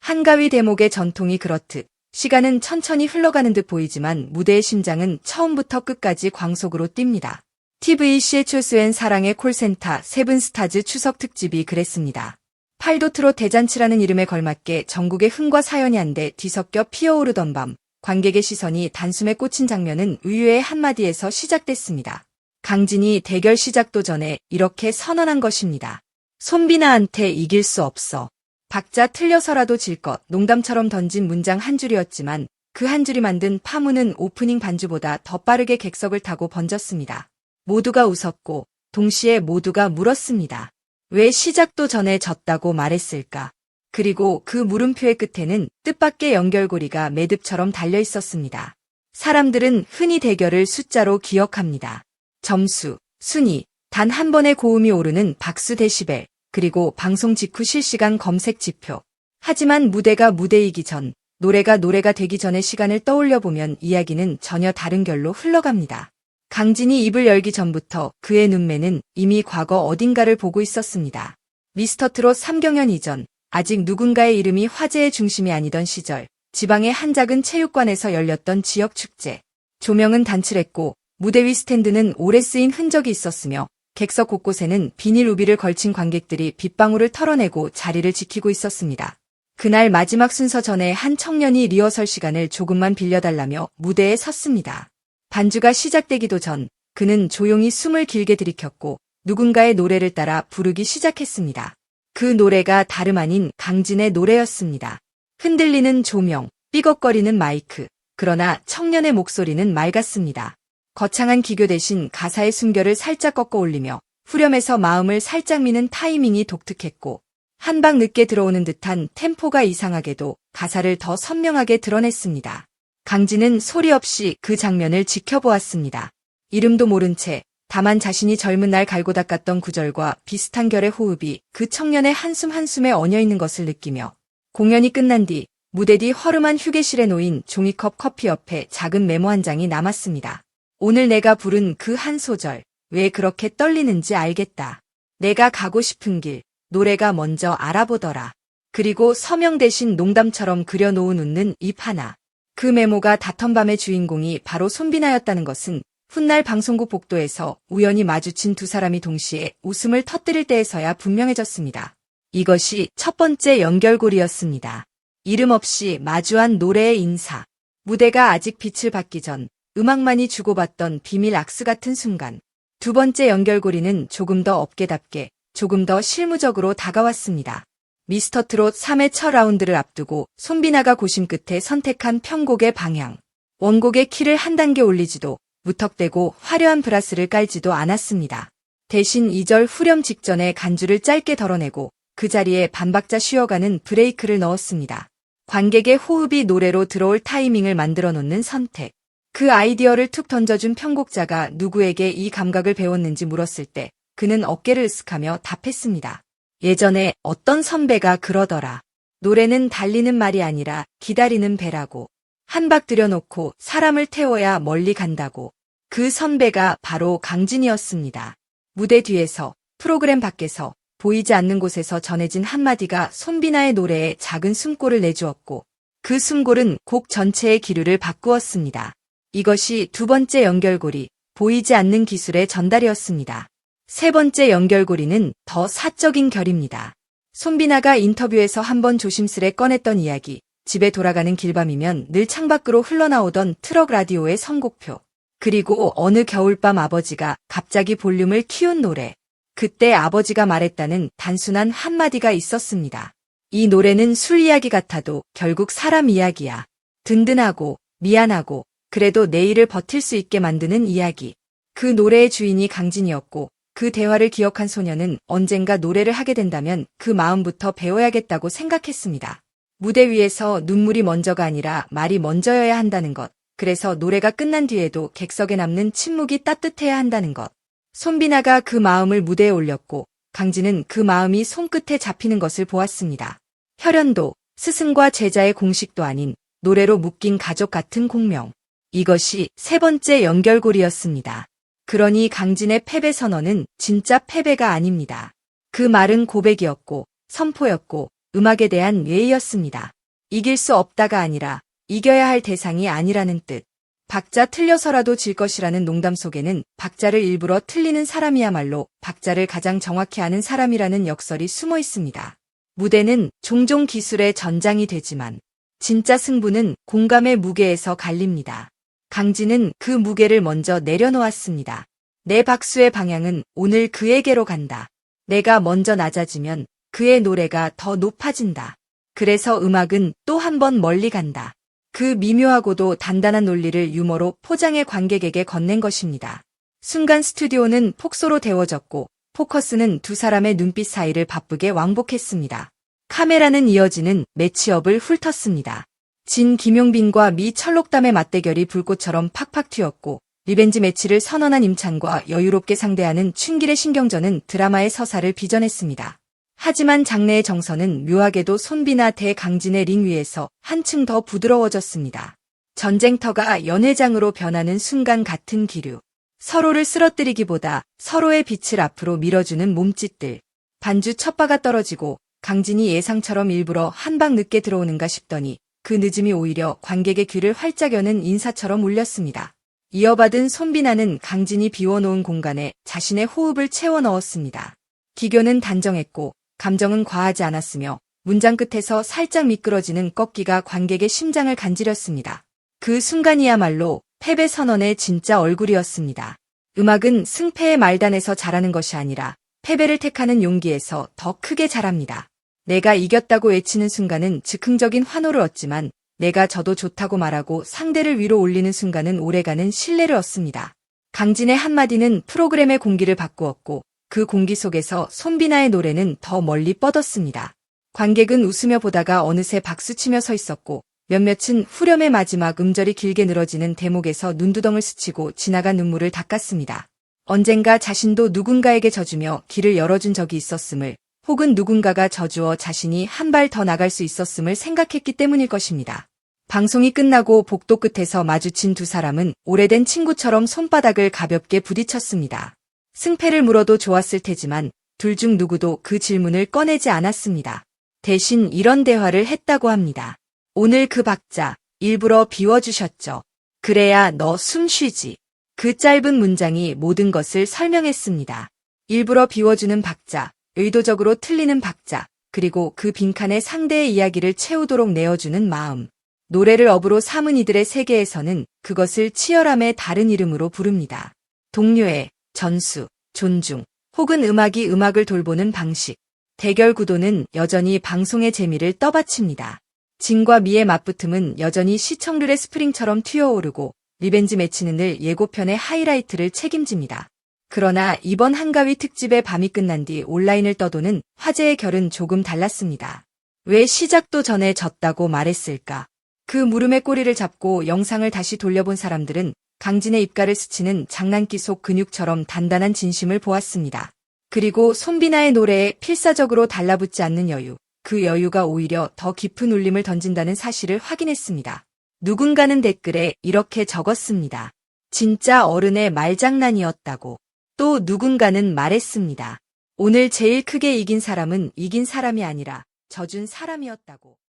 한가위 대목의 전통이 그렇듯 시간은 천천히 흘러가는 듯 보이지만 무대의 심장은 처음부터 끝까지 광속으로 뜁니다. TVC의 출스엔 사랑의 콜센터 세븐스타즈 추석 특집이 그랬습니다. 팔도 트롯 대잔치라는 이름에 걸맞게 전국의 흥과 사연이 한데 뒤섞여 피어오르던 밤, 관객의 시선이 단숨에 꽂힌 장면은 의외의 한마디에서 시작됐습니다. 강진이 대결 시작도 전에 이렇게 선언한 것입니다. 손비나한테 이길 수 없어. 박자 틀려서라도 질 것, 농담처럼 던진 문장 한 줄이었지만 그 한 줄이 만든 파문은 오프닝 반주보다 더 빠르게 객석을 타고 번졌습니다. 모두가 웃었고 동시에 모두가 물었습니다. 왜 시작도 전에 졌다고 말했을까? 그리고 그 물음표의 끝에는 뜻밖의 연결고리가 매듭처럼 달려 있었습니다. 사람들은 흔히 대결을 숫자로 기억합니다. 점수, 순위, 단 한 번의 고음이 오르는 박수 데시벨, 그리고 방송 직후 실시간 검색 지표. 하지만 무대가 무대이기 전, 노래가 되기 전의 시간을 떠올려보면 이야기는 전혀 다른 결로 흘러갑니다. 강진이 입을 열기 전부터 그의 눈매는 이미 과거 어딘가를 보고 있었습니다. 미스터트롯 3경연 이전, 아직 누군가의 이름이 화제의 중심이 아니던 시절, 지방의 한 작은 체육관에서 열렸던 지역축제. 조명은 단출했고 무대 위 스탠드는 오래 쓰인 흔적이 있었으며 객석 곳곳에는 비닐 우비를 걸친 관객들이 빗방울을 털어내고 자리를 지키고 있었습니다. 그날 마지막 순서 전에 한 청년이 리허설 시간을 조금만 빌려달라며 무대에 섰습니다. 반주가 시작되기도 전 그는 조용히 숨을 길게 들이켰고 누군가의 노래를 따라 부르기 시작했습니다. 그 노래가 다름 아닌 강진의 노래였습니다. 흔들리는 조명, 삐걱거리는 마이크, 그러나 청년의 목소리는 맑았습니다. 거창한 기교 대신 가사의 숨결을 살짝 꺾어 올리며 후렴에서 마음을 살짝 미는 타이밍이 독특했고 한 방 늦게 들어오는 듯한 템포가 이상하게도 가사를 더 선명하게 드러냈습니다. 강진은 소리 없이 그 장면을 지켜보았습니다. 이름도 모른 채 다만 자신이 젊은 날 갈고 닦았던 구절과 비슷한 결의 호흡이 그 청년의 한숨 한숨에 얹어있는 것을 느끼며 공연이 끝난 뒤 무대 뒤 허름한 휴게실에 놓인 종이컵 커피 옆에 작은 메모 한 장이 남았습니다. 오늘 내가 부른 그 한 소절, 왜 그렇게 떨리는지 알겠다. 내가 가고 싶은 길, 노래가 먼저 알아보더라. 그리고 서명 대신 농담처럼 그려놓은 웃는 입 하나. 그 메모가 닷턴 밤의 주인공이 바로 손비나였다는 것은 훗날 방송국 복도에서 우연히 마주친 두 사람이 동시에 웃음을 터뜨릴 때에서야 분명해졌습니다. 이것이 첫 번째 연결고리였습니다. 이름 없이 마주한 노래의 인사. 무대가 아직 빛을 받기 전 음악만이 주고받던 비밀 악수 같은 순간. 두 번째 연결고리는 조금 더 업계답게, 조금 더 실무적으로 다가왔습니다. 미스터트롯 3회 첫 라운드를 앞두고 손비나가 고심 끝에 선택한 편곡의 방향. 원곡의 키를 한 단계 올리지도 무턱대고 화려한 브라스를 깔지도 않았습니다. 대신 2절 후렴 직전에 간주를 짧게 덜어내고 그 자리에 반박자 쉬어가는 브레이크를 넣었습니다. 관객의 호흡이 노래로 들어올 타이밍을 만들어 놓는 선택. 그 아이디어를 툭 던져준 편곡자가 누구에게 이 감각을 배웠는지 물었을 때 그는 어깨를 으쓱하며 답했습니다. 예전에 어떤 선배가 그러더라. 노래는 달리는 말이 아니라 기다리는 배라고. 한 박 들여놓고 사람을 태워야 멀리 간다고. 그 선배가 바로 강진이었습니다. 무대 뒤에서, 프로그램 밖에서, 보이지 않는 곳에서 전해진 한마디가 손비나의 노래에 작은 숨골을 내주었고 그 숨골은 곡 전체의 기류를 바꾸었습니다. 이것이 두 번째 연결고리, 보이지 않는 기술의 전달이었습니다. 세 번째 연결고리는 더 사적인 결입니다. 손비나가 인터뷰에서 한번 조심스레 꺼냈던 이야기, 집에 돌아가는 길밤이면 늘 창밖으로 흘러나오던 트럭 라디오의 선곡표. 그리고 어느 겨울밤 아버지가 갑자기 볼륨을 키운 노래. 그때 아버지가 말했다는 단순한 한마디가 있었습니다. 이 노래는 술 이야기 같아도 결국 사람 이야기야. 든든하고 미안하고 그래도 내일을 버틸 수 있게 만드는 이야기. 그 노래의 주인이 강진이었고 그 대화를 기억한 소녀는 언젠가 노래를 하게 된다면 그 마음부터 배워야겠다고 생각했습니다. 무대 위에서 눈물이 먼저가 아니라 말이 먼저여야 한다는 것. 그래서 노래가 끝난 뒤에도 객석에 남는 침묵이 따뜻해야 한다는 것. 손비나가 그 마음을 무대에 올렸고 강진은 그 마음이 손끝에 잡히는 것을 보았습니다. 혈연도, 스승과 제자의 공식도 아닌 노래로 묶인 가족 같은 공명. 이것이 세 번째 연결고리였습니다. 그러니 강진의 패배 선언은 진짜 패배가 아닙니다. 그 말은 고백이었고 선포였고 음악에 대한 예의였습니다. 이길 수 없다가 아니라 이겨야 할 대상이 아니라는 뜻. 박자 틀려서라도 질 것이라는 농담 속에는 박자를 일부러 틀리는 사람이야말로 박자를 가장 정확히 아는 사람이라는 역설이 숨어 있습니다. 무대는 종종 기술의 전장이 되지만 진짜 승부는 공감의 무게에서 갈립니다. 강진은 그 무게를 먼저 내려놓았습니다. 내 박수의 방향은 오늘 그에게로 간다. 내가 먼저 낮아지면 그의 노래가 더 높아진다. 그래서 음악은 또 한 번 멀리 간다. 그 미묘하고도 단단한 논리를 유머로 포장해 관객에게 건넨 것입니다. 순간 스튜디오는 폭소로 데워졌고 포커스는 두 사람의 눈빛 사이를 바쁘게 왕복했습니다. 카메라는 이어지는 매치업을 훑었습니다. 진 김용빈과 미 철록담의 맞대결이 불꽃처럼 팍팍 튀었고 리벤지 매치를 선언한 임찬과 여유롭게 상대하는 춘길의 신경전은 드라마의 서사를 빚어냈습니다. 하지만 장내의 정서는 묘하게도 손비나 대 강진의 링 위에서 한층 더 부드러워졌습니다. 전쟁터가 연회장으로 변하는 순간 같은 기류. 서로를 쓰러뜨리기보다 서로의 빛을 앞으로 밀어주는 몸짓들. 반주 첫 바가 떨어지고 강진이 예상처럼 일부러 한 방 늦게 들어오는가 싶더니 그 늦음이 오히려 관객의 귀를 활짝 여는 인사처럼 울렸습니다. 이어받은 손비나는 강진이 비워놓은 공간에 자신의 호흡을 채워 넣었습니다. 기교는 단정했고 감정은 과하지 않았으며 문장 끝에서 살짝 미끄러지는 꺾기가 관객의 심장을 간지렸습니다. 그 순간이야말로 패배 선언의 진짜 얼굴이었습니다. 음악은 승패의 말단에서 자라는 것이 아니라 패배를 택하는 용기에서 더 크게 자랍니다. 내가 이겼다고 외치는 순간은 즉흥적인 환호를 얻지만 내가 져도 좋다고 말하고 상대를 위로 올리는 순간은 오래가는 신뢰를 얻습니다. 강진의 한마디는 프로그램의 공기를 바꾸었고 그 공기 속에서 손비나의 노래는 더 멀리 뻗었습니다. 관객은 웃으며 보다가 어느새 박수치며 서 있었고 몇몇은 후렴의 마지막 음절이 길게 늘어지는 대목에서 눈두덩을 스치고 지나간 눈물을 닦았습니다. 언젠가 자신도 누군가에게 져주며 길을 열어준 적이 있었음을 혹은 누군가가 져주어 자신이 한 발 더 나갈 수 있었음을 생각했기 때문일 것입니다. 방송이 끝나고 복도 끝에서 마주친 두 사람은 오래된 친구처럼 손바닥을 가볍게 부딪혔습니다. 승패를 물어도 좋았을 테지만 둘 중 누구도 그 질문을 꺼내지 않았습니다. 대신 이런 대화를 했다고 합니다. 오늘 그 박자 일부러 비워주셨죠. 그래야 너 숨 쉬지. 그 짧은 문장이 모든 것을 설명했습니다. 일부러 비워주는 박자, 의도적으로 틀리는 박자, 그리고 그 빈칸에 상대의 이야기를 채우도록 내어주는 마음. 노래를 업으로 삼은 이들의 세계에서는 그것을 치열함의 다른 이름으로 부릅니다. 동료애, 전수, 존중, 혹은 음악이 음악을 돌보는 방식. 대결 구도는 여전히 방송의 재미를 떠받칩니다. 진과 미의 맞붙음은 여전히 시청률의 스프링처럼 튀어오르고 리벤지 매치는 늘 예고편의 하이라이트를 책임집니다. 그러나 이번 한가위 특집의 밤이 끝난 뒤 온라인을 떠도는 화제의 결은 조금 달랐습니다. 왜 시작도 전에 졌다고 말했을까? 그 물음의 꼬리를 잡고 영상을 다시 돌려본 사람들은 강진의 입가를 스치는 장난기 속 근육처럼 단단한 진심을 보았습니다. 그리고 손비나의 노래에 필사적으로 달라붙지 않는 여유, 그 여유가 오히려 더 깊은 울림을 던진다는 사실을 확인했습니다. 누군가는 댓글에 이렇게 적었습니다. 진짜 어른의 말장난이었다고. 또 누군가는 말했습니다. 오늘 제일 크게 이긴 사람은 이긴 사람이 아니라 져준 사람이었다고.